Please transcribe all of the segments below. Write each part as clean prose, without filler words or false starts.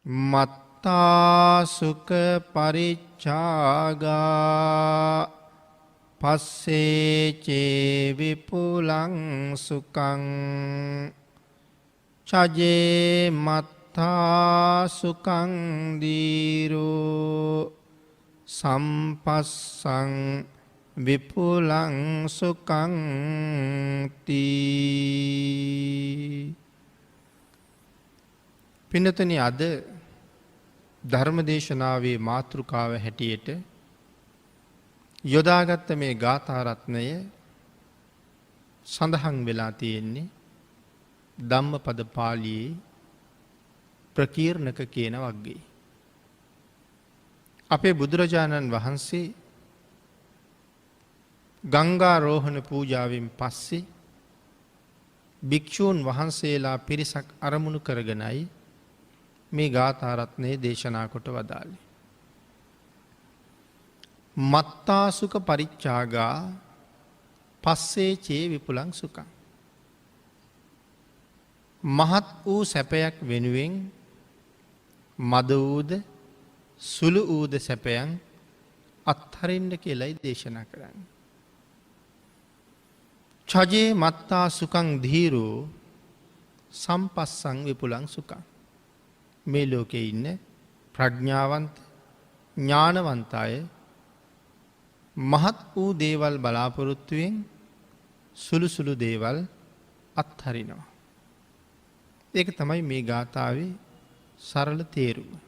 මත්තාසුක පරිච්ඡාගා පස්සේචේ විපුලං සුකං චජේ මත්තාසුකං දීරෝ සම්පස්සං විපුලං සුකං තී. පින්නතනි, අද ධර්මදේශනාවේ මාතෘකාව හැටියට යොදාගත්ත මේ ගාථාරත්නය සඳහන් වෙලා තියෙන්නේ ධම්මපද පාළියේ ප්‍රකීර්ණක කියන වග්ගයේ. අපේ බුදුරජාණන් වහන්සේ ගංගාරෝහණ පූජාවෙන් පස්සේ භික්ෂූන් වහන්සේලා පිරිසක් අරමුණු කරගෙනයි මේ ගාථාරත්නය දේශනා කොට වදාළේ. මත්තාසුක පරිච්ඡාගා පස්සේ චේ විපුලං සුකං. මහත් වූ සැපයක් වෙනුවෙන් මද වූද සුළු වූද සැපයන් අත්හරින්න කියලයි දේශනා කරන්නේ. චජේ මත්තා සුකං ධීරෝ සම්පස්සං විපුලං සුකං. මේ ලෝකේ ඉන්න ප්‍රඥාවන්ත ඥානවන්ත අය මහත් වූ දේවල් බලාපොරොත්තුවෙන් සුළු සුළු දේවල් අත්හරිනවා. ඒක තමයි මේ ගාථාවේ සරල තේරුම.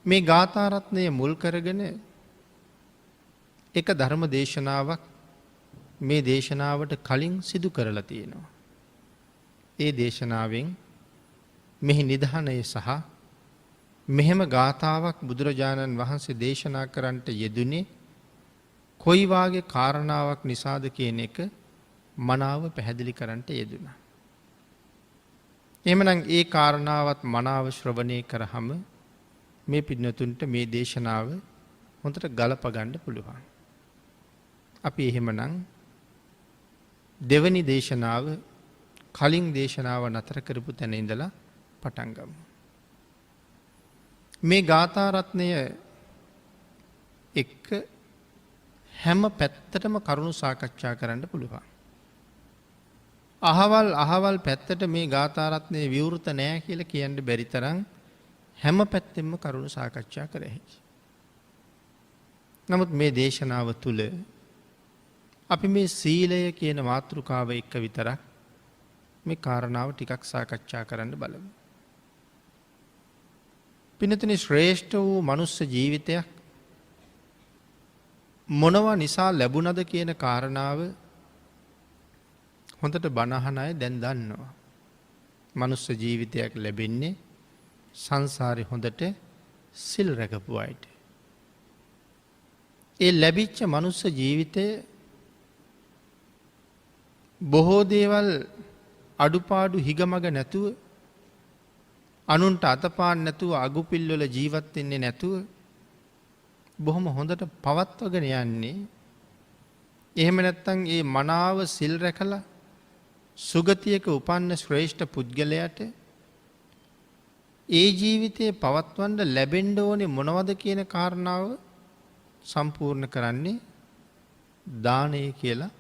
මේ ගාථාරත්නය මුල් කරගෙන එක ධර්ම දේශනාවක් මේ දේශනාවට කලින් සිදු කරලා තියෙනවා. ඒ දේශනාවෙන් මෙහි නිධානය සහ මෙහෙම ගාථාවක් බුදුරජාණන් වහන්සේ දේශනා කරන්නට යෙදුනේ කොයි වාගේ කාරණාවක් නිසාද කියන එක මනාව පැහැදිලි කරන්නට යෙදුණා. එහෙමනම් ඒ කාරණාවත් මනාව ශ්‍රවණය කරාම මේ පින්නතුන්ට මේ දේශනාව හොඳට ගලප ගන්න පුළුවන්. අපි එහෙමනම් දෙවනි දේශනාව කලින් දේශනාව නතර කරපු තැන ඉඳලා පටන් ගමු. මේ ගාථාරත්නය එක්ක හැම පැත්තටම කරුණු සාකච්ඡා කරන්න පුළුවන්. අහවල් පැත්තට මේ ගාථාරත්නය විවෘත නෑ කියලා කියන්න බැරි තරම් හැම පැත්තෙම කරුණු සාකච්ඡා කර හැකියි. නමුත් මේ දේශනාව තුළ අපි මේ සීලය කියන මාතෘකාව එක්ක විතරක් මේ කාරණාව ටිකක් සාකච්ඡා කරන්න බලමු. පින්නතුනි, ශ්‍රේෂ්ඨ වූ මනුස්ස ජීවිතයක් මොනවා නිසා ලැබුණද කියන කාරණාව හොඳට බණ අහන අය දැන් දන්නවා. මනුස්ස ජීවිතයක් ලැබෙන්නේ සංසාරේ හොඳට සිල් රැකපු අයට. ඒ ලැබිච්ච මනුස්ස ජීවිතය බොහෝ දේවල් අඩුපාඩු හිගමග නැතුව, අනුන්ට අතපාන්න නැතුව, අගුපිල්වල ජීවත් වෙන්නේ නැතුව බොහොම හොඳට පවත්වගෙන යන්නේ. එහෙම නැත්නම් ඒ මනාව සිල් රැකලා සුගතියක උපන්න ශ්‍රේෂ්ඨ පුද්ගලයාට ඒ ජීවිතේ පවත්වන්න ලැබෙන්න ඕනේ මොනවද කියන කාරණාව සම්පූර්ණ කරන්නේ දානය කියලා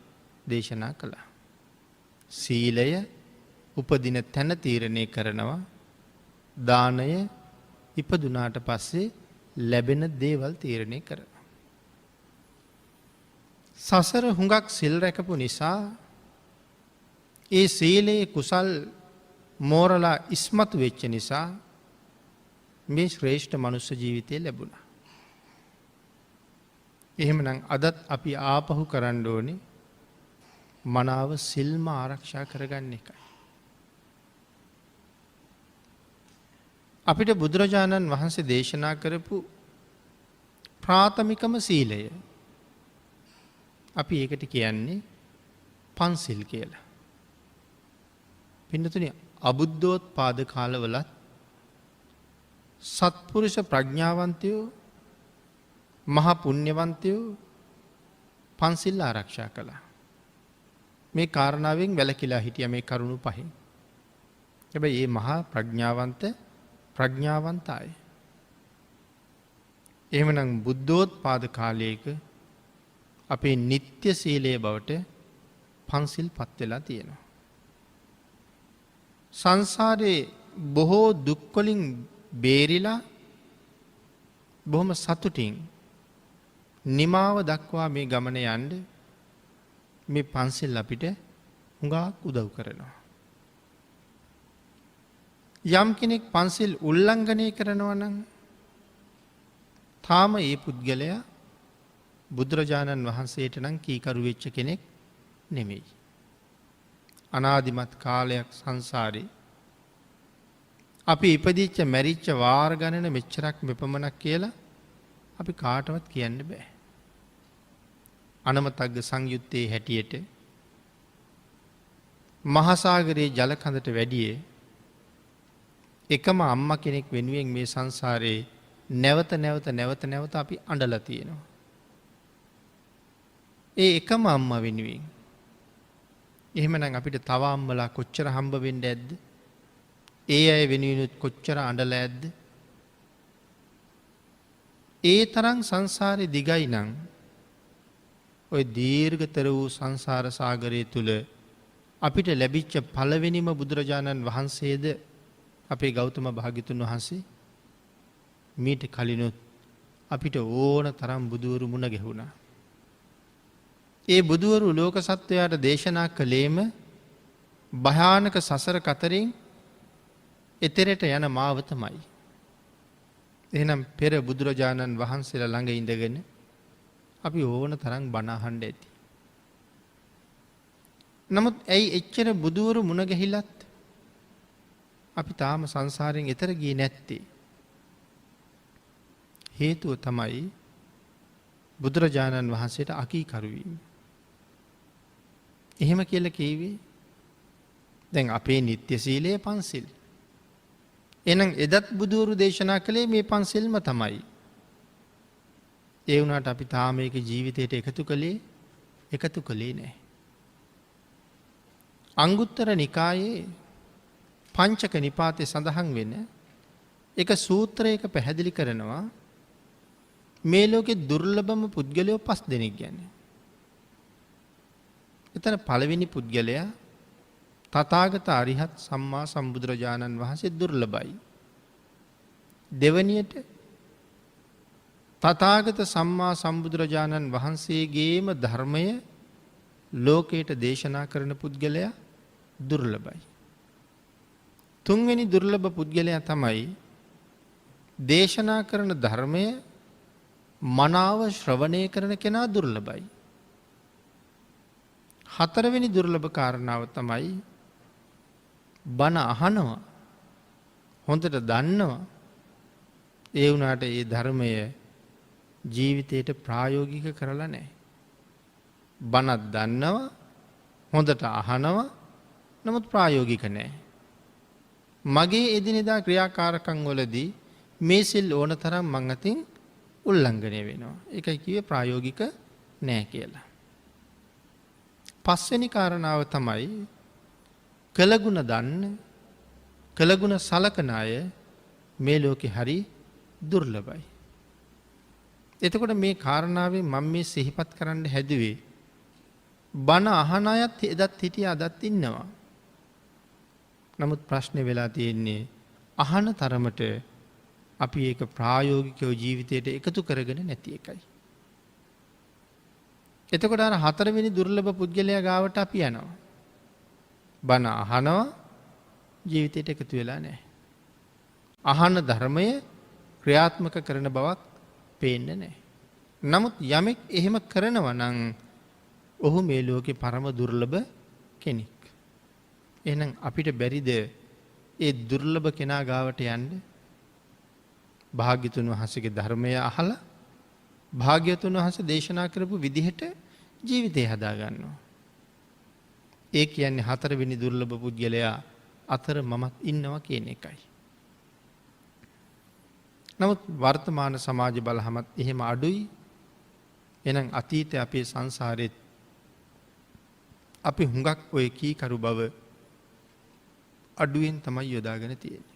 දේශනා කළා. සීලය උපදින තැන තීරණය කරනවා. දානය ඉපදුනාට පස්සේ ලැබෙන දේවල් තීරණය කරනවා. සසර හුඟක් සිල් රැකපු නිසා ඒ සීලයේ කුසල් මෝරලා ඉස්මතු වෙච්ච නිසා මේ ශ්‍රේෂ්ඨ මනුස්ස ජීවිතය ලැබුණා. එහෙමනම් අදත් අපි ආපහු කරන්න ඕනේ මනාව සිල්ම ආරක්ෂා කරගන්න එකයි. අපිට බුදුරජාණන් වහන්සේ දේශනා කරපු ප්‍රාථමිකම සීලය අපි ඒකට කියන්නේ පන්සිල් කියලා. පින්නතුනි, අබුද්ධෝත්පාද කාලවලත් සත්පුරුෂ ප්‍රඥාවන්තයෝ මහ පුණ්‍යවන්තයෝ පන්සිල් ආරක්ෂා කළා. මේ කාරණාවෙන් වැළකීලා හිටියා මේ කරුණු පහෙන්. හැබැයි මේ මහා ප්‍රඥාවන්ත ප්‍රඥාවන්ත අය. එහෙමනම් බුද්ධෝත්පාද කාලයක අපේ නිත්‍ය සීලයේ බවට පන්සිල් පත් වෙලා තියෙනවා. සංසාරේ බොහෝ දුක් වලින් බේරිලා බොහොම සතුටින් නිමාව දක්වා මේ ගමන යන්න මේ පන්සිල් අපිට හුඟක් උදව් කරනවා. යම් කෙනෙක් පන්සිල් උල්ලංඝනය කරනවා නම් තාම ඒ පුද්ගලයා බුදුරජාණන් වහන්සේට නම් කීකරු වෙච්ච කෙනෙක් නෙමෙයි. අනාදිමත් කාලයක් සංසාරේ අපි ඉපදිච්ච මැරිච්ච වාර ගණන මෙච්චරක් මෙපමණක් කියලා අපි කාටවත් කියන්න බෑ. අනමතග්ග සංයුත්තේ හැටියට මහසාගරයේ ජල කඳට වැඩියේ එකම අම්මා කෙනෙක් වෙනුවෙන් මේ සංසාරේ නැවත අපි අඬලා තියෙනවා. ඒ එකම අම්මා වෙනුවෙන් එහෙමනම් අපිට තව අම්මලා කොච්චර හම්බ වෙන්න ඇද්ද? ඒ අය වෙනුවෙනුත් කොච්චර අඬලා ඇද්ද? ඒ තරම් සංසාරේ දිගයි නම් ඔය දීර්ඝතර වූ සංසාර සාගරය තුල අපිට ලැබිච්ච පළවෙනිම බුදුරජාණන් වහන්සේද අපේ ගෞතම භාග්‍යතුන් වහන්සේ. මීට කලිනුත් අපිට ඕන තරම් බුදුවරු මුණ ගැහුණා. ඒ බුදුවරු ලෝක සත්වයාට දේශනා කළේම භයානක සසර කතරින් එතරට යන මාවතමයි. එහෙනම් පෙර බුදුරජාණන් වහන්සේලා ළඟ ඉඳගෙන අපි ඕන තරම් බණ අහන්න ඇති. නමුත් ඇයි එච්චර බුදුවරු මුණ ගැහිලත් අපි තාම සංසාරයෙන් එතර ගියේ නැත්තේ? හේතුව තමයි බුදුරජාණන් වහන්සේට අකීකරු වීම. එහෙම කියලා කිව්වේ දැන් අපේ නිත්‍ය සීලය පන්සිල්. එහෙනම් එදත් බුදුවරු දේශනා කළේ මේ පන්සිල්ම තමයි. ඒ වුණාට අපි තාම මේක ජීවිතයට එකතු කළේ නැහැ. අංගුත්තර නිකායේ පංචක නිපාතේ සඳහන් වෙන එක සූත්‍රයක පැහැදිලි කරනවා මේ ලෝකේ දුර්ලභම පුද්ගලයෝ 5 දෙනෙක් ගැන. එතන පළවෙනි පුද්ගලයා තථාගත අරිහත් සම්මා සම්බුදුරජාණන් වහන්සේ දුර්ලභයි. දෙවැනියට තථාගත සම්මා සම්බුදුරජාණන් වහන්සේගේම ධර්මය ලෝකයට දේශනා කරන පුද්ගලයා දුර්ලභයි. තුන්වෙනි දුර්ලභ පුද්ගලයා තමයි දේශනා කරන ධර්මය මනාව ශ්‍රවණය කරන කෙනා දුර්ලභයි. හතරවෙනි දුර්ලභ කාරණාව තමයි බණ අහනවා, හොඳට දන්නවා, ඒ වුණාට ඒ ධර්මය ජීවිතයට ප්‍රායෝගික කරලා නැහැ. බණක් දන්නවා, හොඳට අහනවා, නමුත් ප්‍රායෝගික නැහැ. මගේ එදිනෙදා ක්‍රියාකාරකම් වලදී මේ සිල් ඕන තරම් මං අතින් උල්ලංඝනය වෙනවා. ඒකයි කිව්වේ ප්‍රායෝගික නැහැ කියලා. පස්වෙනි කාරණාව තමයි කළගුණ දන්න, කළගුණ සලකන අය මේ ලෝකේ හරි දුර්ලභයි. එතකොට මේ කාරණාවෙන් මම මේ සිහිපත් කරන්න හැදුවේ බණ අහන අයත් එදත් හිටියා අදත් ඉන්නවා. නමුත් ප්‍රශ්නේ වෙලා තියෙන්නේ අහන තරමට අපි ඒක ප්‍රායෝගිකව ජීවිතයට එකතු කරගෙන නැති එකයි. එතකොට අර හතරවෙනි දුර්ලභ පුද්ගලයා ගාවට අපි යනවා. බණ අහනවා, ජීවිතයට එකතු වෙලා නැහැ. අහන ධර්මය ක්‍රියාත්මක කරන බවක් පේන්නේ නැහැ. නමුත් යමෙක් එහෙම කරනවා නම් ඔහු මේ ලෝකේ පරම දුර්ලභ කෙනෙක්. එහෙනම් අපිට බැරිද ඒ දුර්ලභ කෙනා ගාවට යන්න? භාග්‍යතුන් වහන්සේගේ ධර්මය අහලා භාග්‍යතුන් වහන්සේ දේශනා කරපු විදිහට ජීවිතය හදා ගන්නවා. ඒ කියන්නේ හතරවෙනි දුර්ලභ පුද්ගලයා අතර මමත් ඉන්නවා කියන එකයි. නමුත් වර්තමාන සමාජ බලහමත් එහෙම අඩුයි. එහෙනම් අතීතයේ අපේ සංසාරෙත් අපි හුඟක් ඔය කීකරු බව අඩුවෙන් තමයි යොදාගෙන තියෙන්නේ.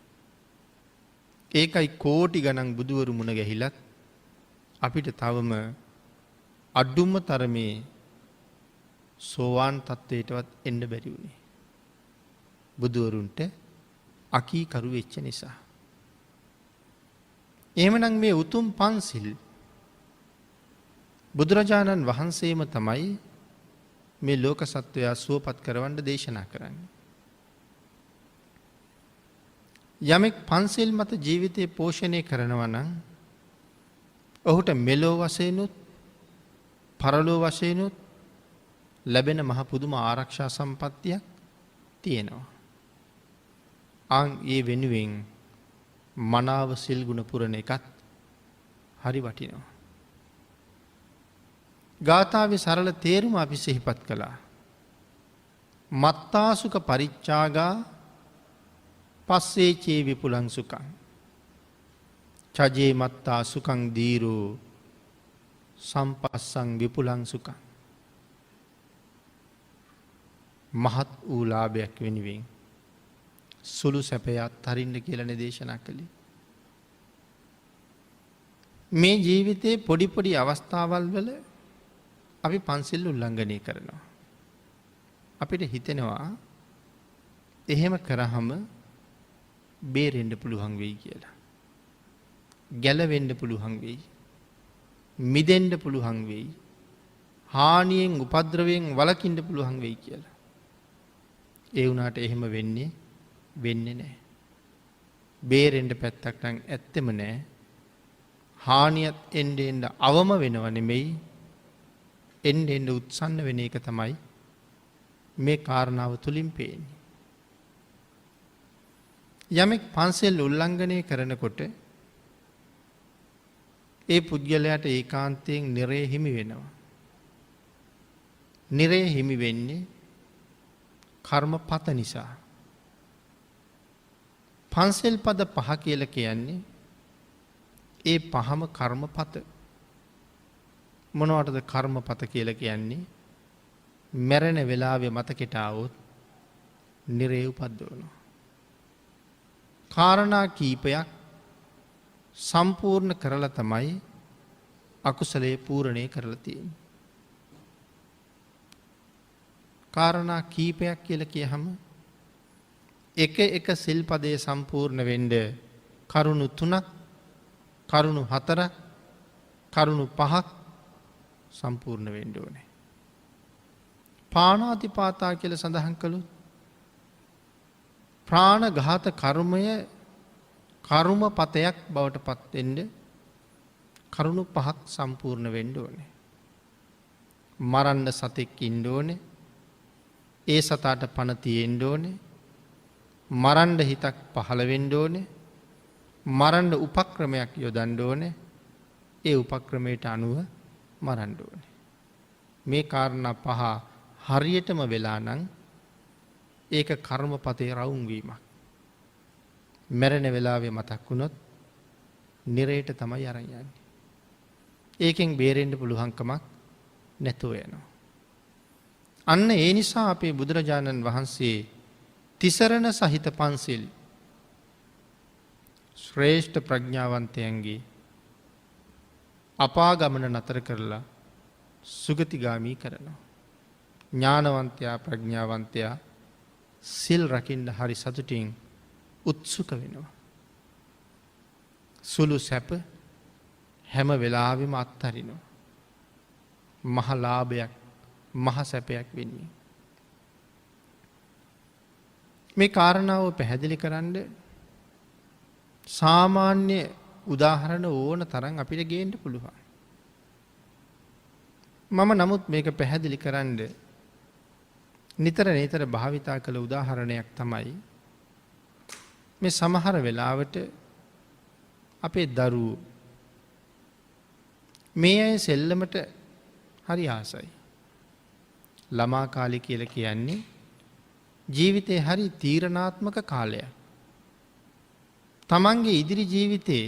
ඒකයි කෝටි ගණන් බුදුවරු මුණ ගැහිලත් අපිට තවම අඩුම තරමේ සෝවාන් තත්ත්වයටවත් එන්න බැරි වුණේ. බුදුවරුන්ට අකීකරු වෙච්ච නිසා. එහෙමනම් මේ උතුම් පන්සිල් බුදුරජාණන් වහන්සේම තමයි මේ ලෝක සත්වයා සුවපත් කරවන්න දේශනා කරන්නේ. යමෙක් පන්සිල් මත ජීවිතය පෝෂණය කරනවා නම් ඔහුට මෙලෝ වශයෙන්ුත් පරලෝ වශයෙන්ුත් ලැබෙන මහ පුදුම ආරක්ෂා සම්පත්තියක් තියෙනවා. ඒ වෙනුවෙන් මනාව සිල් ගුණ පුරණ එකත් හරි වටිනවා. ගාථාවේ සරල තේරුම අපි සිහිපත් කළා. මත්තාසුක පරිච්ඡාගා පස්සේචේ විපුලං සුඛං චජේ මත්තා සුඛං දීරෝ සම්පස්සං විපුලං සුඛං. මහත් වූ ලාභයක් වෙනුවෙන් සුළු සැපයත් හරින්න කියලානේ දේශනා කළේ. මේ ජීවිතේ පොඩි පොඩි අවස්ථාවල් වල අපි පන්සිල් උල්ලංඝනය කරනවා. අපිට හිතෙනවා එහෙම කරාම බේරෙන්න පුළුවන් වෙයි කියලා. ගැලවෙන්න පුළුවන් වෙයි. මිදෙන්න පුළුවන් වෙයි. හානියෙන් උපද්‍රවයෙන් වළකින්න පුළුවන් වෙයි කියලා. ඒ වුණාට එහෙම වෙන්නේ නැහැ. බේරෙන්න පැත්තක් නම් ඇත්තෙම නැහැ. හානියත් එන්න අවම වෙනව නෙමෙයි. එන්න උත්සන්න වෙන එක තමයි මේ කාරණාව තුලින් පේන්නේ. යමෙක් පන්සල් උල්ලංඝනය කරනකොට ඒ පුද්ගලයාට ඒකාන්තයෙන් නිරය හිමි වෙනවා. නිරය හිමි වෙන්නේ කර්මපත නිසා. පන්සල් පද 5 කියලා කියන්නේ ඒ පහම කර්මපත. මොනවටද කර්මපත කියලා කියන්නේ? මැරෙන වෙලාවේ මතකෙට આવොත් නිරේ උපද්දවනවා. කාරණා කීපයක් සම්පූර්ණ කරලා තමයි අකුසලයේ පූර්ණේ කරලා තියෙන්නේ. කාරණා කීපයක් කියලා කියහම එක සිල්පදයේ සම්පූර්ණ වෙන්න කරුණු 3ක්, කරුණු 4ක්, කරුණු 5ක් සම්පූර්ණ වෙන්න ඕනේ. පාණාතිපාතා කියලා සඳහන් කළොත් ප්‍රාණඝාත කර්මය කර්මපතයක් බවට පත් වෙන්න කරුණු 5ක් සම්පූර්ණ වෙන්න ඕනේ. මරන්න සතෙක් ඉන්න ඕනේ. ඒ සතාට පණ තියෙන්න ඕනේ. මරන්න හිතක් පහළ වෙන්න ඕනේ. මරන්න උපක්‍රමයක් යොදන්න ඕනේ. ඒ උපක්‍රමයට අනුව මරන්න ඕනේ. මේ කාරණා 5 හරියටම වෙලා නම් ඒක කර්මපතේ රවුම් වීමක්. මැරෙන වෙලාවේ මතක් වුණොත් නිරේට තමයි අරන් යන්නේ. ඒකෙන් බේරෙන්න පුළුවන්කමක් නැතුව යනවා. අන්න ඒ නිසා අපේ බුදුරජාණන් වහන්සේ තිසරණ සහිත පන්සිල් ශ්‍රේෂ්ඨ ප්‍රඥාවන්තයන්ගේ අපාගමන නතර කරලා සුගතිගාමී කරනවා. ඥානවන්තයා ප්‍රඥාවන්තයා සිල් රකින්න හරි සතුටින් උත්සුක වෙනවා. සුළු සැප හැම වෙලාවෙම අත්හරිනවා. මහ ලාභයක්, මහ සැපයක් වෙන්නේ. මේ කාරණාව පැහැදිලි කරන්න සාමාන්‍ය උදාහරණ ඕන තරම් අපිට ගේන්න පුළුවන්. මම නමුත් මේක පැහැදිලි කරන්න නිතර භාවිතා කළ උදාහරණයක් තමයි මේ සමහර වෙලාවට අපේ දරුවෝ මේ අය සෙල්ලමට හරි ආසයි. ළමා කාලේ කියලා කියන්නේ ජීවිතේ හරි තීරණාත්මක කාලයක්. තමන්ගේ ඉදිරි ජීවිතේ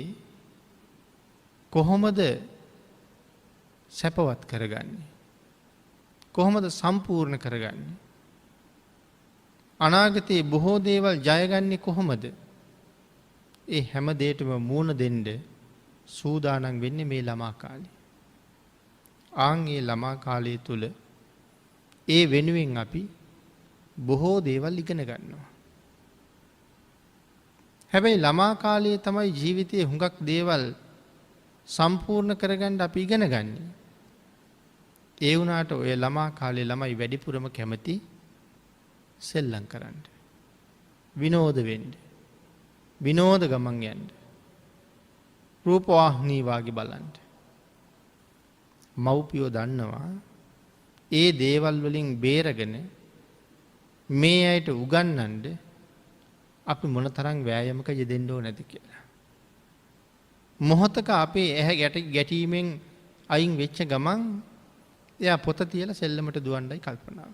කොහොමද සැපවත් කරගන්නේ? කොහොමද සම්පූර්ණ කරගන්නේ? අනාගතයේ බොහෝ දේවල් ජයගන්නේ කොහොමද? ඒ හැම දෙයකටම මූණ දෙන්න සූදානම් වෙන්නේ මේ ළමා කාලේ. ආන් ඒ ළමා කාලය තුල ඒ වෙනුවෙන් අපි බොහෝ දේවල් ඉගෙන ගන්නවා. හැබැයි ළමා කාලයේ තමයි ජීවිතයේ හුඟක් දේවල් සම්පූර්ණ කරගන්න අපි ඉගෙන ගන්නේ. ඒ වුණාට ඔය ළමා කාලේ ළමයි වැඩිපුරම කැමති සෙල්ලම් කරන්න. විනෝද වෙන්න. විනෝද ගමන් යන්න. රූපවාහිනී වාගේ බලන්න. මව්පියෝ දන්නවා ඒ දේවල් වලින් බේරගෙන මේ අයට උගන්වන්න අපි මොනතරම් වෑයමක යෙදෙන්න ඕනද කියලා. මොහොතක අපේ ඇහැ ගැටීමෙන් අයින් වෙච්ච ගමන් එයා පොත තියලා සෙල්ලමට දුවන්නයි කල්පනාව.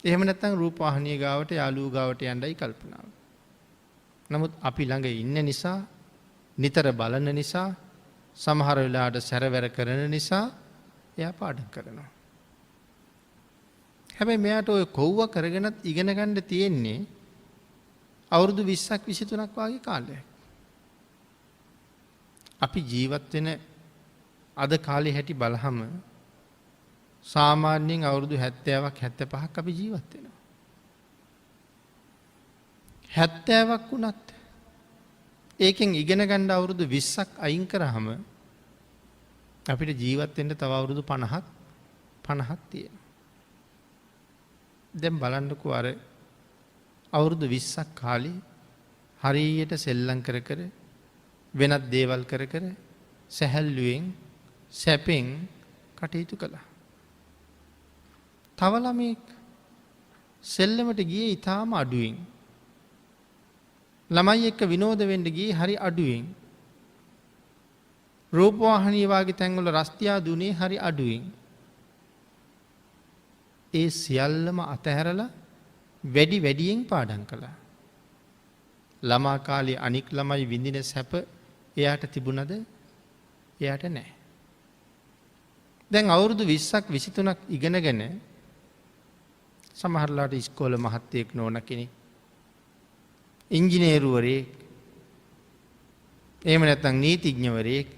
එහෙම නැත්නම් රූපවාහිනිය ගාවට යාළුවෝ ගාවට යන්නයි කල්පනාව. නමුත් අපි ළඟ ඉන්න නිසා නිතර බලන නිසා සමහර වෙලාවට සැරවැර කරන නිසා එයා පාඩම් කරනවා. හැබැයි මෙයාට ඔය කොව්ව කරගෙනත් ඉගෙන ගන්න තියෙන්නේ අවුරුදු 20ක් 23ක් වගේ කාලයක්. අපි ජීවත් වෙන අද කාලේ හැටි බලහම සාමාන්‍යයෙන් අවුරුදු 70ක් 75ක් අපි ජීවත් වෙනවා. 70ක් වුණත් ඒකෙන් ඉගෙන ගන්න අවුරුදු 20ක් අයින් කරාම අපිට ජීවත් වෙන්න තව අවුරුදු 50ක් තියෙනවා. දැන් බලන්නකෝ අර අවුරුදු 20ක් කාලේ හරියට සෙල්ලම් කර කර වෙනත් දේවල් කර කර සැහැල්ලුවෙන් සැපෙන් කටයුතු කළා. තව ළමෙක් සෙල්ලමට ගියේ ඊටාම අඩුවෙන්. ළමයි එක්ක විනෝද වෙන්න ගියේ හරි අඩුවෙන්. රූපවාහිනිය වාගේ තැන්වල රස්තියා දුනේ හරි අඩුවෙන්. ඒ සියල්ලම අතහැරලා වැඩියෙන් පාඩම් කළා. ළමා කාලේ අනික් ළමයි විඳින සැප එයාට තිබුණද? එයාට නැහැ. දැන් අවුරුදු 20ක් 23ක් ඉගෙනගෙන සමහරලාට ඉස්කෝලේ මහත්තයෙක් නෝන කෙනෙක්, ඉංජිනේරුවරයෙක්, එහෙම නැත්නම් නීතිඥවරයෙක්,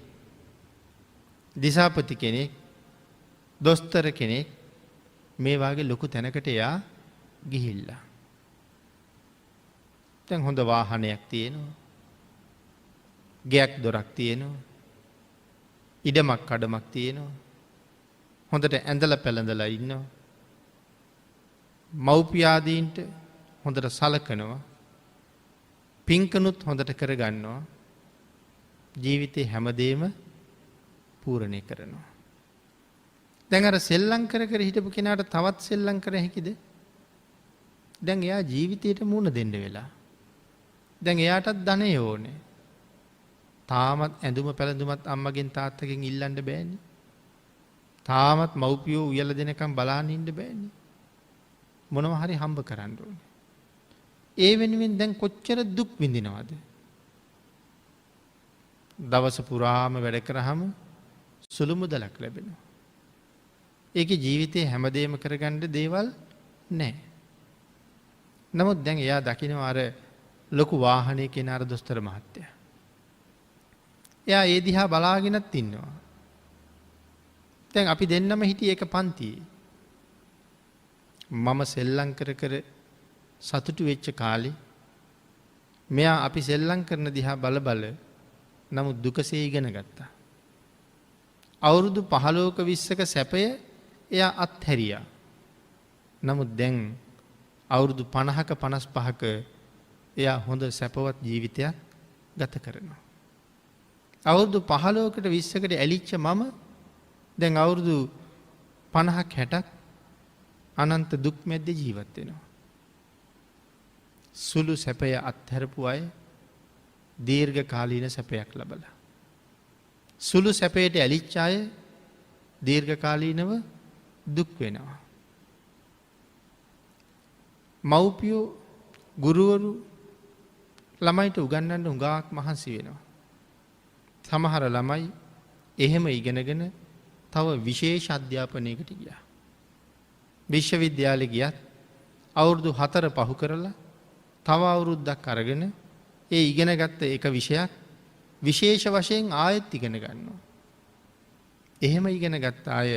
දිසාපති කෙනෙක්, දොස්තර කෙනෙක් මේ වාගේ ලොකු තැනකට එයා ගිහිල්ලා. දැන් හොඳ වාහනයක් තියෙනවා. ගෙයක් දොරක් තියෙනවා. ඉඩමක් කඩමක් තියෙනවා. හොඳට ඇඳලා පැළඳලා ඉන්නවා. මව්පියාදීන්ට හොඳට සලකනවා. පින්කනුත් හොඳට කරගන්නවා. ජීවිතේ හැමදේම පූර්ණේ කරනවා. දැන් අර සෙල්ලම් කර කර හිටපු කෙනාට තවත් සෙල්ලම් කර හැකිද? දැන් එයා ජීවිතයට මුහුණ දෙන්න වෙලා. දැන් එයාටත් ධනෙ ඕනේ. තාමත් ඇඳුම පැළඳුමත් අම්මගෙන් තාත්තගෙන් ඉල්ලන්න බෑනේ. තාමත් මව්පියෝ උයලා දෙනකම් බලාගෙන ඉන්න බෑනේ. මොනවා හරි හම්බ කරන්න ඕනේ. ඒ වෙනුවෙන් දැන් කොච්චර දුක් විඳිනවද? දවස පුරාම වැඩ කරාම සුළු මුදලක් ලැබෙනවා. ඒකේ ජීවිතේ හැමදේම කරගන්න දේවල් නැහැ. නමුත් දැන් එයා දකිනවා අර ලොකු වාහනයක එන අර දොස්තර මහත්තයා. එයා ඒ දිහා බලාගෙනත් ඉන්නවා. දැන් අපි දෙන්නම හිටියේ එක පන්තියේ. මම සෙල්ලම් කර කර සතුටු වෙච්ච කාලේ මෙයා අපි සෙල්ලම් කරන දිහා බල බල නමුත් දුකසේ ඉගෙන ගත්තා. අවුරුදු 15ක 20ක සැපය එයා අත්හැරියා. නමුත් දැන් අවුරුදු 50ක 55ක එයා හොඳ සැපවත් ජීවිතයක් ගත කරනවා. අවුරුදු 15කට 20කට ඇලිච්ච මම දැන් අවුරුදු 50ක් 60ක් අනන්ත දුක් මැද්දේ ජීවත් වෙනවා. සුළු සැපය අත්හැරපු අය දීර්ඝ කාලීන සැපයක් ලබලා. සුළු සැපයට ඇලිච්ච අය දීර්ඝ කාලීනව දුක් වෙනවා. මව්පියෝ ගුරුවරු ළමයිට උගන්වන්න උගාක් මහන්සි වෙනවා. සමහර ළමයි එහෙම ඉගෙනගෙන තව විශේෂ අධ්‍යාපනයකට ගියා. විශ්වවිද්‍යාලෙ ගියත් අවුරුදු 4 පහු කරලා තව අවුරුද්දක් අරගෙන ඒ ඉගෙන ගත්ත එක විෂයක් විශේෂ වශයෙන් ආයෙත් ඉගෙන ගන්නවා. එහෙම ඉගෙන ගත්ත අය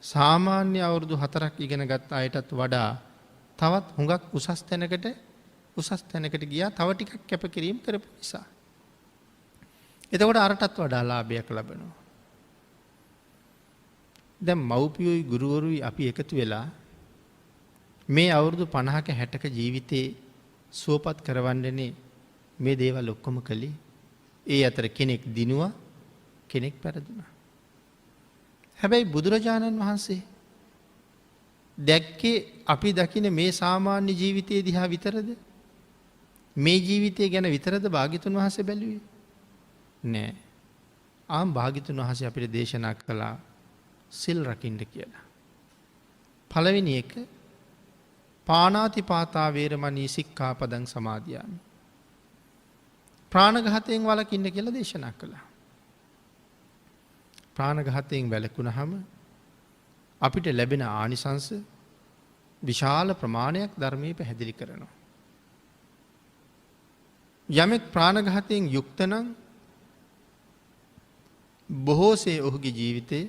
සාමාන්‍ය අවුරුදු 4ක් ඉගෙන ගත්ත අයටත් වඩා තවත් හුඟක් උසස් තැනකට ගියා තව ටිකක් කැපකිරීම කරපු නිසා. එතකොට අරටත් වඩා ලාභයක් ලබනවා. දැන් මව්පියෝයි ගුරුවරුයි අපි එකතු වෙලා මේ අවුරුදු 50ක 60ක ජීවිතේ සුවපත් කරවන්නනේ මේ දේවල් ඔක්කොම කළේ. ඒ අතර කෙනෙක් දිනුවා කෙනෙක් පෙරදුනා. හැබැයි බුදුරජාණන් වහන්සේ දැක්කේ අපි දකින මේ සාමාන්‍ය ජීවිතයේ දිහා විතරද? මේ ජීවිතය ගැන විතරද භාග්‍යතුන් වහන්සේ බැලුවේ? නෑ. භාග්‍යතුන් වහන්සේ අපිට දේශනා කළා සිල් රකින්න කියලා. පළවෙනි එක පාණාතිපාතා වේරමණී සික්ඛාපදං සමාදියාමි. ප්‍රාණඝාතයෙන් වළකින්න කියලා දේශනා කළා. ප්‍රාණඝාතයෙන් වැළකුණාම අපිට ලැබෙන ආනිසංස විශාල ප්‍රමාණයක් ධර්මයේ පැහැදිලි කරනවා. යමෙක් ප්‍රාණඝාතයෙන් යුක්ත නම් බොහෝසේ ඔහුගේ ජීවිතේ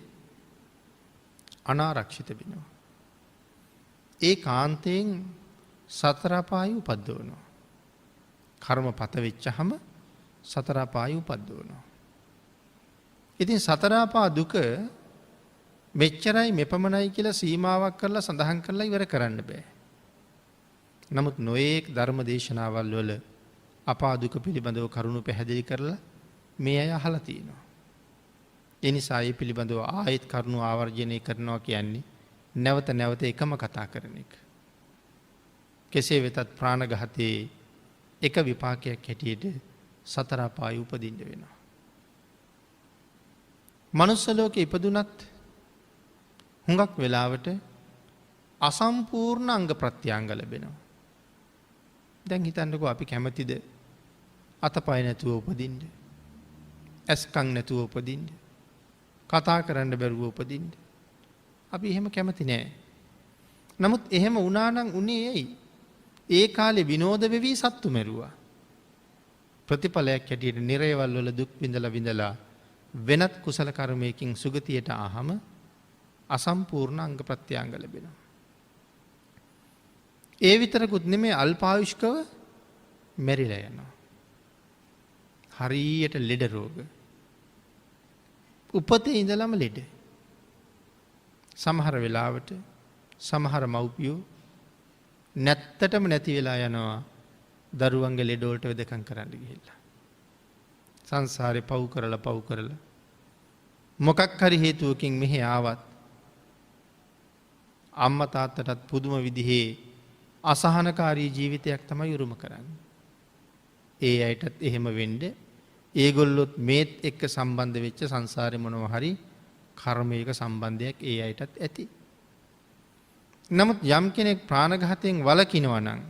අනාරක්ෂිත වෙනවා. ඒ කාන්තයෙන් සතර අපාය උපද්දවනවා. කර්මපත වෙච්චහම සතර අපාය උපද්දවනවා. ඉතින් සතර අපා දුක මෙච්චරයි මෙපමණයි කියලා සීමාවක් කරලා සඳහන් කරලා ඉවර කරන්න බෑ. නමුත් නොයේක් ධර්ම දේශනාවල් වල අපා දුක පිළිබඳව කරුණු පැහැදිලි කරලා මේ අය අහලා තියෙනවා. ඒ නිසා ඒ පිළිබඳව ආයෙත් කරුණු ආවර්ජනය කරනවා කියන්නේ නැවත නැවත එකම කතා කරන එක. කෙසේ වෙතත් ප්‍රාණඝාතයේ එක විපාකයක් හැටියට සතර අපාය උපදින්න වෙනවා. මනුස්ස ලෝකේ ඉපදුනත් හුඟක් වෙලාවට අසම්පූර්ණ අංග ප්‍රත්‍යංග ලැබෙනවා. දැන් හිතන්නකෝ අපි කැමතිද අතපය නැතුව උපදින්න? ඇස් කන් නැතුව උපදින්න? කතා කරන්න බැරුව උපදින්න? අපි එහෙම කැමති නෑ. නමුත් එහෙම වුණා නම් උනේ ඇයි? ඒ කාලේ විනෝද වෙවි සත්තු මැරුවා. ප්‍රතිඵලයක් හැටියට නිරයවල් වල දුක් විඳලා වෙනත් කුසල කර්මයකින් සුගතියට ආහම අසම්පූර්ණ අංග ප්‍රත්‍යංග ලැබෙනවා. ඒ විතරකුත් නෙමේ අල්පායුෂ්කව මැරිලා යනවා. හරියට ලෙඩ රෝග. උපතේ ඉඳලම ලෙඩ. සමහර වෙලාවට සමහර මව්පියෝ නැත්තටම නැති වෙලා යනවා දරුවන්ගේ ලෙඩ වලට වෙදකම් කරන්න ගිහිල්ලා. සංසාරේ පව් කරලා මොකක් හරි හේතුවකින් මෙහි ආවත් අම්මා තාත්තටත් පුදුම විදිහේ අසහනකාරී ජීවිතයක් තමයි උරුම කරන්නේ. ඒ අයටත් එහෙම වෙන්න ඒගොල්ලොත් මේත් එක්ක සම්බන්ධ වෙච්ච සංසාරේ මොනවා හරි කර්මයක සම්බන්ධයක් ඒ අයටත් ඇති. නමුත් යම් කෙනෙක් ප්‍රාණඝාතයෙන් වළකිනවා නම්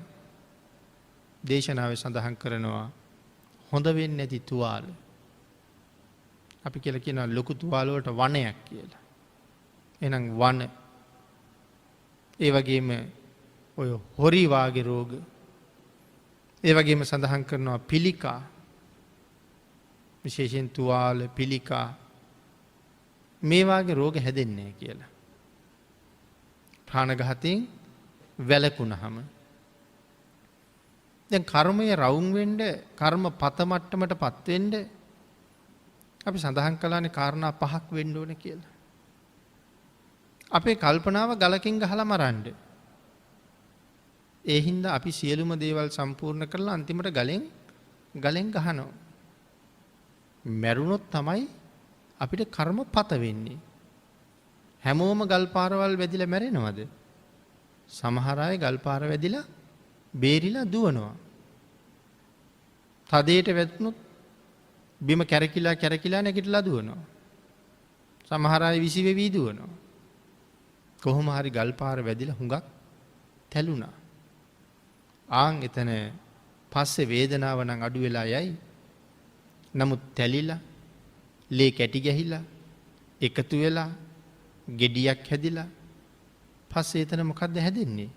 දේශනාවේ සඳහන් කරනවා හොඳ වෙන්නේ නැති තුවාල. අපි කියලා කියනවා ලොකු තුවාල වලට වනයක් කියලා. එහෙනම් වන ඒ වගේම ඔය හොරි වාගේ රෝග ඒ වගේම සඳහන් කරනවා පිළිකා විශේෂයෙන් තුවාල පිළිකා මේ වාගේ රෝග හැදෙන්නේ නැහැ කියලා. ප්‍රාණඝාතයෙන් වැළකුණාම දැන් කර්මය රවුම් වෙන්න කර්ම පත මට්ටමටපත් වෙන්න අපි සඳහන් කළානේ කාරණා 5ක් වෙන්න ඕනේ කියලා. අපේ කල්පනාව ගලකින් ගහලා මරන්න. ඒ හින්දා අපි සියලුම දේවල් සම්පූර්ණ කරලා අන්තිමට ගලෙන් ගහනවා. මැරුණොත් තමයි අපිට කර්ම පත වෙන්නේ. හැමෝම ගල් පාරවල් වැදිලා මැරෙනවද? සමහර අය ගල් පාර වැදිලා බේරිලා දුවනවා. තදේට වැටුනොත් බිම කැරකිලා නැගිටලා දුවනවා. සමහර අය විසි වෙවි දුවනවා. කොහොම හරි ගල් පාර වැදිලා හුඟක් තැළුණා. එතන පස්සේ වේදනාව නම් අඩු වෙලා යයි. නමුත් තැලිලා ලේ කැටි ගැහිලා එකතු වෙලා ගෙඩියක් හැදිලා පස්සේ එතන මොකද්ද හැදෙන්නේ?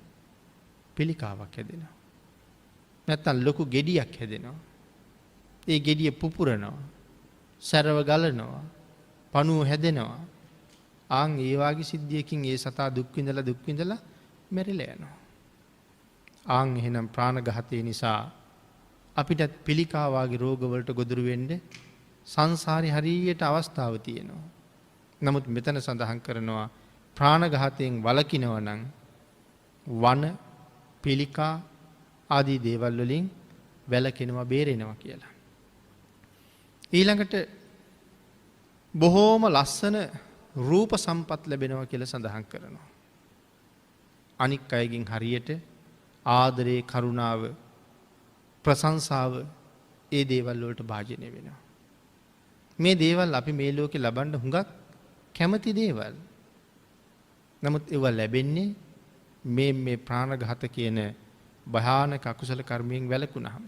පිළිකාවක් හැදෙනවා. නැත්තම් ලොකු ගෙඩියක් හැදෙනවා. ඒ ගෙඩිය පුපුරනවා. සැරව ගලනවා. පණුව හැදෙනවා. ආන් ඒ වාගේ සිද්ධියකින් ඒ සතා දුක් විඳලා මැරිලා යනවා. ආන් එහෙනම් ප්‍රාණඝාතය නිසා අපිටත් පිළිකා වාගේ රෝගවලට ගොදුරු වෙන්න සංසාරේ හරියට අවස්ථාව තියෙනවා. නමුත් මෙතන සඳහන් කරනවා ප්‍රාණඝාතයෙන් වළකිනවා නම් වන පිළිකා ආදී දේවල් වලින් වැළකෙනවා බේරෙනවා කියලා. ඊළඟට බොහෝම ලස්සන රූප සම්පත් ලැබෙනවා කියලා සඳහන් කරනවා. අනික් අයගෙන් හරියට ආදරේ කරුණාව ප්‍රශංසාව ඒ දේවල් වලට භාජනය වෙනවා. මේ දේවල් අපි මේ ලෝකේ ලබන්න හුඟක් කැමති දේවල්. නමුත් ඒවා ලැබෙන්නේ මේ ප්‍රාණඝාත කියන භයානක අකුසල කර්මයෙන් වැළකුණාම.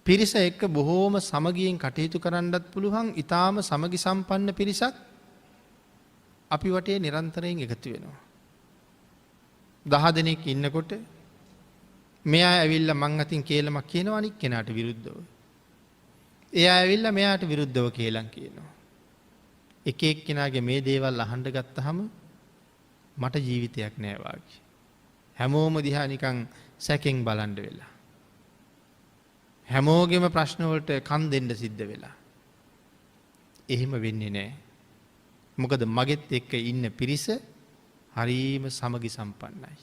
පිරිස එක්ක බොහෝම සමගියෙන් කටයුතු කරන්නත් පුළුවන් ඊටාම සමගි සම්පන්න පිරිසක් අපි වටේ නිරන්තරයෙන් එකතු වෙනවා. 10 දෙනෙක් ඉන්නකොට මෙයා ඇවිල්ලා මං අතින් කේලමක් කියනවා අනික් කෙනාට විරුද්ධව. එයා ඇවිල්ලා මෙයාට විරුද්ධව කේලම් කියනවා. එක එක්කෙනාගේ මේ දේවල් අහන්න ගත්තාම මට ජීවිතයක් නෑ වාගේ. හැමෝම දිහා නිකන් සැකෙන් බලන් වෙලා. හැමෝගෙම ප්‍රශ්න වලට කන් දෙන්න සිද්ධ වෙලා. එහෙම වෙන්නේ නෑ. මොකද මගෙත් එක්ක ඉන්න පිරිස හරීම සමගි සම්පන්නයි.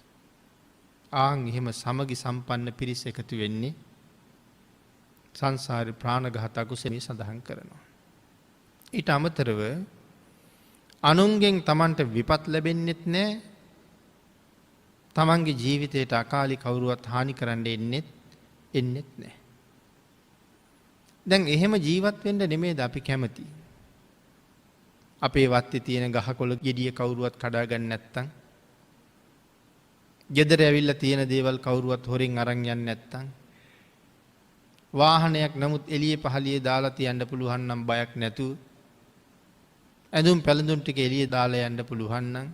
ආන් එහෙම සමගි සම්පන්න පිරිස එකතු වෙන්නේ සංසාරේ ප්‍රාණඝාත අකුසලයේ සඳහන් කරනවා. ඊට අමතරව අනුන්ගෙන් Tamanට විපත් ලැබෙන්නෙත් නෑ. Tamanගේ ජීවිතයට අකාලි කවුරුවත් හානි කරන්න එන්නෙත් නෑ. දැන් එහෙම ජීවත් වෙන්න නෙමෙයිද අපි කැමති. අපේ වත්තේ තියෙන ගහකොළ ගෙඩිය කවුරුවත් කඩා ගන්න නැත්තම්, ගෙදර ඇවිල්ලා තියෙන දේවල් කවුරුවත් හොරෙන් අරන් යන්නේ නැත්තම්, වාහනයක් නමුත් එළියේ පහළියේ දාලා තියන්න පුළුවන් නම් බයක් නැතුව, ඇඳුම් පැළඳුම් ටික එළියේ දාලා යන්න පුළුවන් නම්,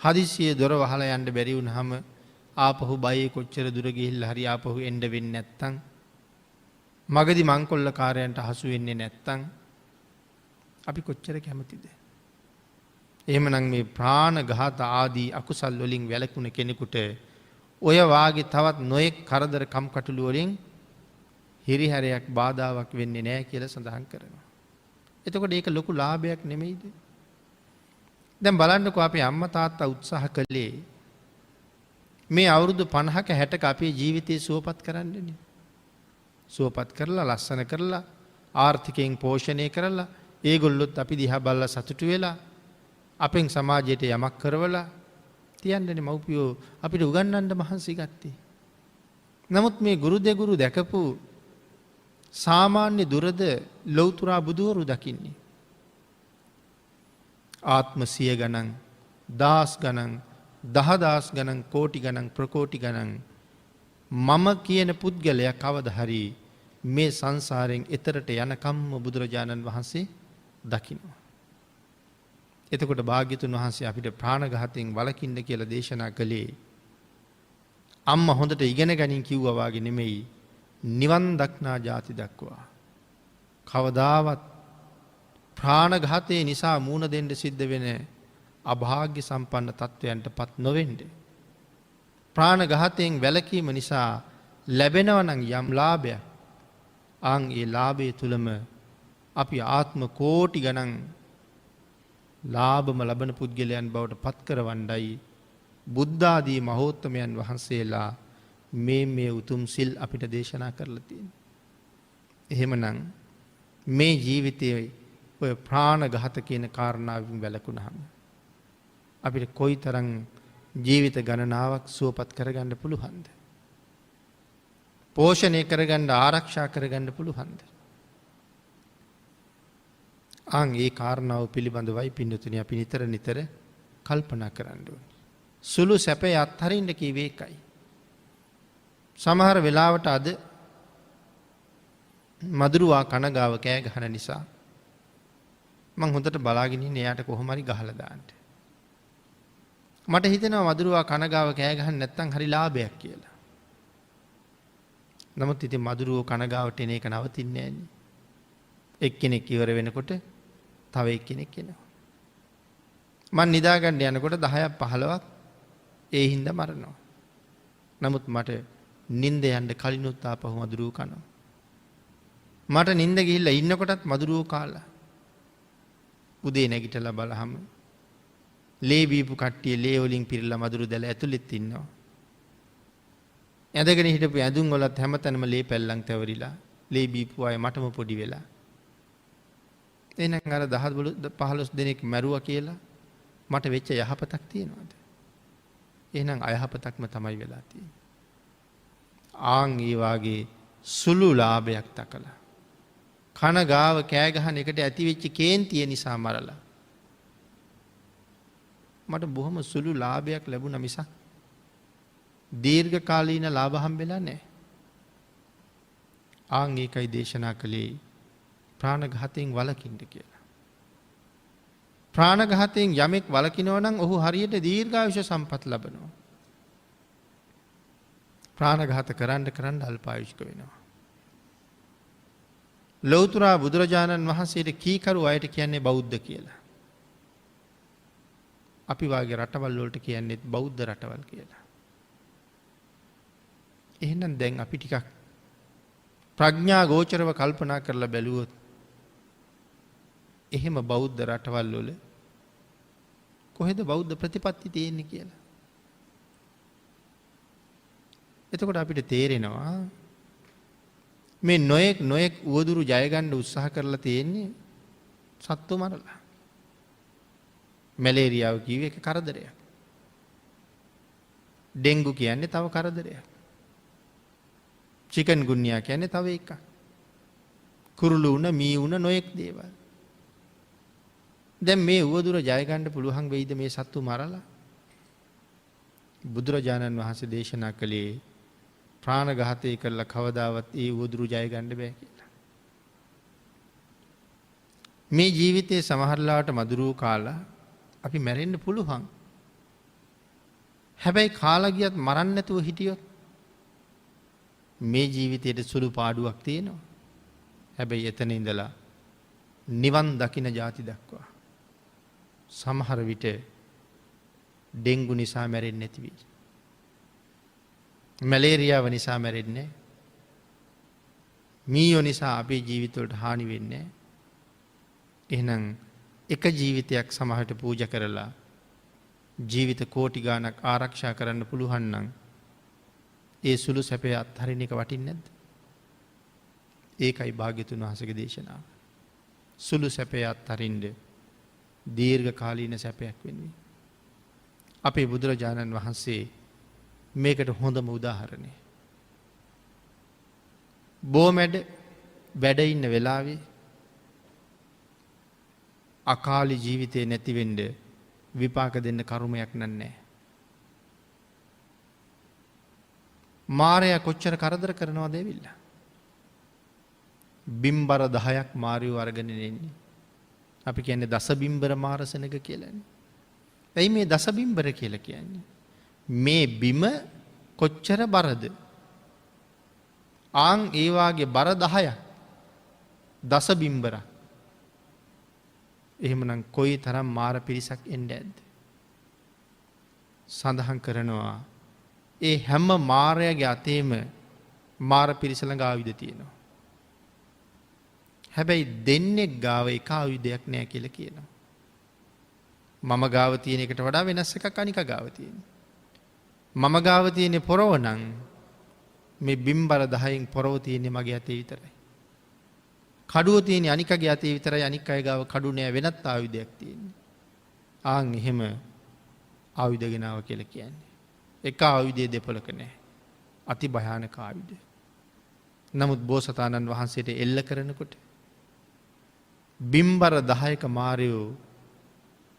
හදිස්සියේ දොර වහලා යන්න බැරි වුනහම ආපහු බයේ කොච්චර දුර ගිහිල්ලා හරි ආපහු එන්න වෙන්නේ නැත්තම්, මගදී මංකොල්ල කාර්යයන්ට හසු වෙන්නේ නැත්තම් අපි කොච්චර කැමතිද? එහෙමනම් මේ ප්‍රාණඝාත ආදී අකුසල් වලින් වැළකුණ කෙනෙකුට ඔය වාගේ තවත් නොයෙක් කරදර කම්කටොළු වලින් හිරිහැරයක් බාධාවක් වෙන්නේ නැහැ කියලා සඳහන් කරනවා. එතකොට ඒක ලොකු ලාභයක් නෙමෙයිද? දැන් බලන්නකෝ අපේ අම්මා තාත්තා උත්සාහ කළේ මේ අවුරුදු 50ක 60ක අපේ ජීවිතේ සුවපත් කරන්නනේ. සුවපත් කරලා ලස්සන කරලා ආර්ථිකයෙන් පෝෂණය කරලා ඒගොල්ලොත් අපි දිහා බලලා සතුටු වෙලා අපෙන් සමාජයට යමක් කරවලා තියන්නනේ මව්පියෝ අපිට උගන්වන්න මහන්සි ගත්තේ. නමුත් මේ ගුරු දෙගුරු දැකපු සාමාන්‍ය දුරද ලෞතුරා බුදුවරු දකින්නේ. ආත්ම 100 ගණන්, දහස් ගණන්, දහදහස් ගණන්, කෝටි ගණන්, ප්‍රකෝටි ගණන් මම කියන පුද්ගලයා කවදා හරි මේ සංසාරයෙන් එතරට යනකම්ම බුදුරජාණන් වහන්සේ දකිනවා. එතකොට භාග්‍යතුන් වහන්සේ අපිට ප්‍රාණඝාතයෙන් වළකින්න කියලා දේශනා කළේ අම්මා හොඳට ඉගෙන ගනින් කිව්වා වාගේ නෙමෙයි, නිවන් දක්නා ಜಾති දක්වා. කවදාවත් ප්‍රාණඝාතයේ නිසා මූණ දෙන්න සිද්ධ වෙන අභාග්‍ය සම්පන්න තත්වයන්ටපත් නොවෙන්න. ප්‍රාණඝාතයෙන් වැළකීම නිසා ලැබෙනවා නම් යම් ලාභයක්, ආන් ඒ ලාභය තුලම අපි ආත්ම කෝටි ගණන් ලාභම ලබන පුද්ගලයන් බවට පත් කරවන්නයි බුද්ධ ආදී මහෝත්තමයන් වහන්සේලා මේ උතුම් සිල් අපිට දේශනා කරලා තියෙනවා. එහෙමනම් මේ ජීවිතයේ ඔය ප්‍රාණඝාත කියන කාරණාවෙන් වැළකුණාම අපිට කොයිතරම් ජීවිත ගණනාවක් සුවපත් කරගන්න පුළුවන්ද? පෝෂණය කරගන්න, ආරක්ෂා කරගන්න පුළුවන්ද? ආන් ඒ කාරණාව පිළිබඳවයි පින්නතුනි අපි නිතර කල්පනා කරන්න ඕනේ. සුළු සැපේ අත්හරින්න කීවේ එකයි. සමහර වෙලාවට අද මදුරුවා කනගාව කෑ ගහන නිසා මං හොඳට බලාගෙන ඉන්නේ එයාට කොහොම හරි ගහලා දාන්න. මට හිතෙනවා මදුරුවා කනගාව කෑ ගහන්න නැත්තම් හරි ලාභයක් කියලා. නමුත් ඉතින් මදුරුවෝ කනගාවට එන එක නවතින්නේ නැහැ. එක්කෙනෙක් ඉවර වෙනකොට තව එක්කෙනෙක් එනවා. මං නිදාගන්න යනකොට 10ක් 15ක් ඒ හින්දා මරනවා. නමුත් මට නිින්ද යන්න කලිනුත් ආපහු මදුරුවෝ කනවා. මට නිින්ද ගිහිල්ලා ඉන්නකොටත් මදුරුවෝ කාලා. උදේ නැගිටලා බලහම ලේ බීපු කට්ටිය ලේ වලින් පිරලා මදුරු දැල ඇතුළෙත් ඉන්නවා. ඇඳගෙන හිටපු ඇඳුම් වලත් හැමතැනම ලේ පැල්ලම් තැවරිලා ලේ බීපු අය මටම පොඩි වෙලා. එහෙනම් අර 10 15 දෙනෙක් මැරුවා කියලා මට වෙච්ච යහපතක් තියනවාද? එහෙනම් අයහපතක්ම තමයි වෙලා තියෙන්නේ. ආන් ඒ වාගේ සුළු ලාභයක් තකලා කන ගාව කෑ ගහන එකට ඇති වෙච්ච කේන්තිය නිසා මරලා මට බොහොම සුළු ලාභයක් ලැබුණා මිසක් දීර්ඝ කාලීන ලාභ හම්බෙලා නැහැ. ආන් ඒකයි දේශනා කළේ ප්‍රාණඝාතයෙන් වළකින්න කියලා. ප්‍රාණඝාතයෙන් යමෙක් වළකිනවා නම් ඔහු හරියට දීර්ඝායුෂ සම්පත් ලබනවා. ප්‍රාණඝාත කරන්න අල්පායුෂ්ක වෙනවා. ලෞතර බුදුරජාණන් වහන්සේට කීකරු අයට කියන්නේ බෞද්ධ කියලා. අපි වාගේ රටවල් වලට කියන්නේත් බෞද්ධ රටවල් කියලා. එහෙනම් දැන් අපි ටිකක් ප්‍රඥා ගෝචරව කල්පනා කරලා බැලුවොත් එහෙම බෞද්ධ රටවල් වල කොහෙද බෞද්ධ ප්‍රතිපත්ති තියෙන්නේ කියලා. එතකොට අපිට තේරෙනවා මේ නොයෙක් උවදුරු ජය ගන්න උත්සාහ කරලා තියෙන්නේ සත්තු මරලා. මැලේරියාව කිව්වේ එක කරදරයක්. ඩෙන්ගු කියන්නේ තව කරදරයක්. චිකන් ගුන්නියා කියන්නේ තව එකක්. කුරුළු උණ මී උණ නොයෙක් දේවල්. දැන් මේ උවදුර ජය ගන්න පුළුවන් වෙයිද මේ සත්තු මරලා? බුදුරජාණන් වහන්සේ දේශනා කළේ ප්‍රාණඝාතය කරලා කවදාවත් ඒ උවදුරු ජය ගන්න බෑ කියලා. මේ ජීවිතයේ සමහරලාට මදුරුව කාලා අපි මැරෙන්න පුළුවන්. හැබැයි කාලා ගියත් මරන්න නැතුව හිටියොත් මේ ජීවිතයේ සුළු පාඩුවක් තියෙනවා. හැබැයි එතන ඉඳලා නිවන් දකින්න ಜಾති දක්වා සමහර විට ඩෙන්ගු නිසා මැරෙන්නේ නැති වෙයි. මැලේරියාව නිසා මැරෙන්නේ නැහැ. මීයෝ නිසා අපේ ජීවිතවලට හානි වෙන්නේ නැහැ. එහෙනම් එක ජීවිතයක් සමහරට පූජා කරලා ජීවිත කෝටි ගාණක් ආරක්ෂා කරන්න පුළුවන් නම් ඒ සුළු සැපය අත්හරින එක වටින්නේ නැද්ද? ඒකයි භාග්‍යතුන් වහන්සේගේ දේශනාව. සුළු සැපය අත්හරින්න දීර්ඝ කාලීන සැපයක් වෙන්නේ. අපේ බුදුරජාණන් වහන්සේ මේකට හොඳම උදාහරණය. බෝමැඩ වැඩ ඉන්න වෙලාවේ අකාලි ජීවිතේ නැතිවෙන්න විපාක දෙන්න කර්මයක් නැහැ. මාරයා කොච්චර කරදර කරනවද ඇවිල්ලා? බිම්බර 10ක් මාරියෝ අරගෙන එන්නේ. අපි කියන්නේ දස බිම්බර මාරසනක කියලානේ. එයි මේ දස බිම්බර කියලා කියන්නේ? මේ බිම කොච්චර බරද? ආන් ඒ වාගේ බර 10ක් දස බිම්බරක්. එහෙමනම් කොයි තරම් මාර පිරිසක් එන්නේ ඇද්ද? සඳහන් කරනවා ඒ හැම මාරයාගේ අතේම මාර පිරිස ළඟ ආයුධ තියෙනවා. හැබැයි දෙන්නෙක් ගාව එක ආයුධයක් නෑ කියලා කියනවා. මම ගාව තියෙන එකට වඩා වෙනස් එකක් අනික ගාව තියෙනවා. මම ගාව තියෙන්නේ පොරව නම් මේ බිම්බර 10න් පොරව තියෙන්නේ මගේ අතේ විතරයි. කඩුව තියෙන්නේ අනිකගේ අතේ විතරයි. අනික් අය ගාව කඩු නෑ, වෙනත් ආයුධයක් තියෙන්නේ. ආන් එහෙම ආයුධ ගෙනාව කියලා කියන්නේ. එක ආයුධයේ දෙපොලක නෑ. අති භයානක ආයුධ. නමුත් බෝසතාණන් වහන්සේට එල්ල කරනකොට බිම්බර 10ක මාරයෝ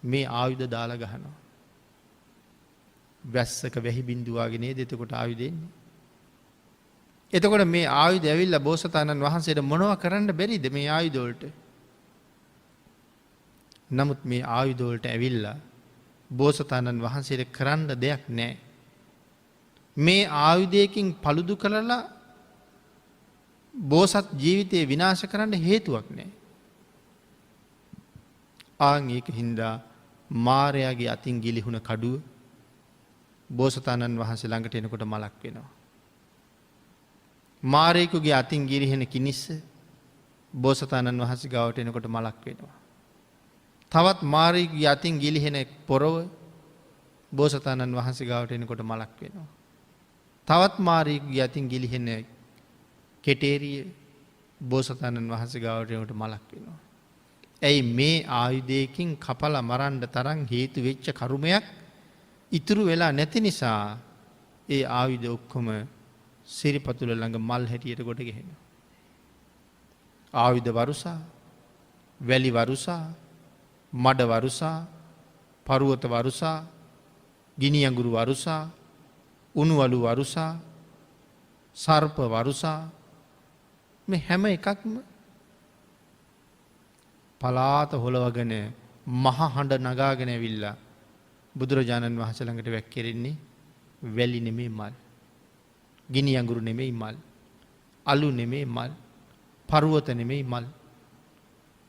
මේ ආයුධ දාලා ගහනවා. වැස්සක වැහි බින්දුවාගෙන නේද එතකොට ආයුධ එන්නේ. එතකොට මේ ආයුධ ඇවිල්ලා බෝසතාණන් වහන්සේට මොනවා කරන්න බැරිද මේ ආයුධ වලට? නමුත් මේ ආයුධ වලට ඇවිල්ලා බෝසතාණන් වහන්සේට කරන්න දෙයක් නැහැ. මේ ආයුධයකින් paludu කරලා බෝසත් ජීවිතය විනාශ කරන්න හේතුවක් නෑ. ආං ඒක හින්දා මාරයාගේ අතින් ගිලිහුණ කඩුව බෝසතාණන් වහන්සේ ළඟට එනකොට මලක් වෙනවා. මාරයෙකුගේ අතින් ගිරිහෙන කිනිස්ස බෝසතාණන් වහන්සේ ගාවට එනකොට මලක් වෙනවා. තවත් මාරයෙකුගේ අතින් ගිලිහෙන පොරව බෝසතාණන් වහන්සේ ගාවට එනකොට මලක් වෙනවා. තවත් මාරයෙකුගේ අතින් ගිලිහෙන කෙටේරිය බෝසතාණන් වහන්සේ ගාවට එනකොට මලක් වෙනවා. ඇයි මේ ආයුධයකින් කපලා මරන්න තරම් හේතු වෙච්ච කර්මයක් ඉතුරු වෙලා නැති නිසා ඒ ආයුධ ඔක්කොම සිරිපතුල ළඟ මල් හැටියට කොට ගෙහෙනවා. ආයුධ වරුසා, වැලි වරුසා, මඩ වරුසා, පරුවත වරුසා, ගිනි අඟුරු වරුසා, උණුවලු වරුසා, සර්ප වරුසා, මේ හැම එකක්ම පලාත හොලවගෙන මහ හඬ නගාගෙන ඇවිල්ලා බුදුරජාණන් වහන්සේ ළඟට වැක්කිරෙන්නේ වැලි නෙමේ මල්, ගිනි අඟුරු නෙමෙයි මල්, අලු නෙමේ මල්, පරුවත නෙමෙයි මල්.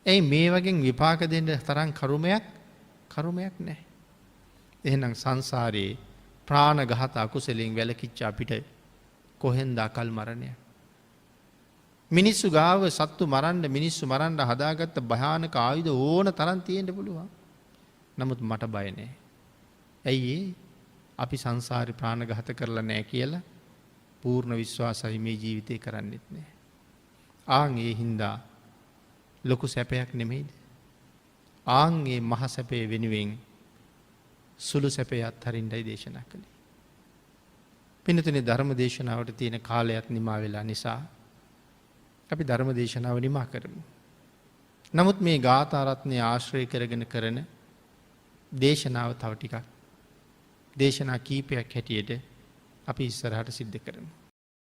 ඇයි මේ වගේ විපාක දෙන්න තරම් කර්මයක් නැහැ. එහෙනම් සංසාරේ ප්‍රාණඝාත අකුසලෙන් වැළකීච්ච අපිට කොහෙන්ද අකල් මරණය? මිනිස්සු ගාව සත්තු මරන්න, මිනිස්සු මරන්න හදාගත්ත භයානක ආයුධ ඕන තරම් තියෙන්න පුළුවන්. නමුත් මට බය නැහැ. ඇයි අපි සංසාරේ ප්‍රාණඝාත කරලා නැහැ කියලා පූර්ණ විශ්වාසයි මේ ජීවිතේ කරන්නෙත් නැහැ. ආන් ඒ හින්දා ලොකු සැපයක් නෙමෙයිද? ආන් ඒ මහ සැපේ වෙනුවෙන් සුළු සැපේ අත්හරින්නයි දේශනා කළේ. පින්නතුනේ ධර්ම දේශනාවට තියෙන කාලයත් නිමා වෙලා නිසා අපි ධර්ම දේශනාව නිමා කරමු. නමුත් මේ ගාථා රත්නය ආශ්‍රය කරගෙන කරන දේශනාව තව ටිකක් දේශනා කීපයක් හැටියට අපි ඉස්සරහට සිද්ධ කරමු.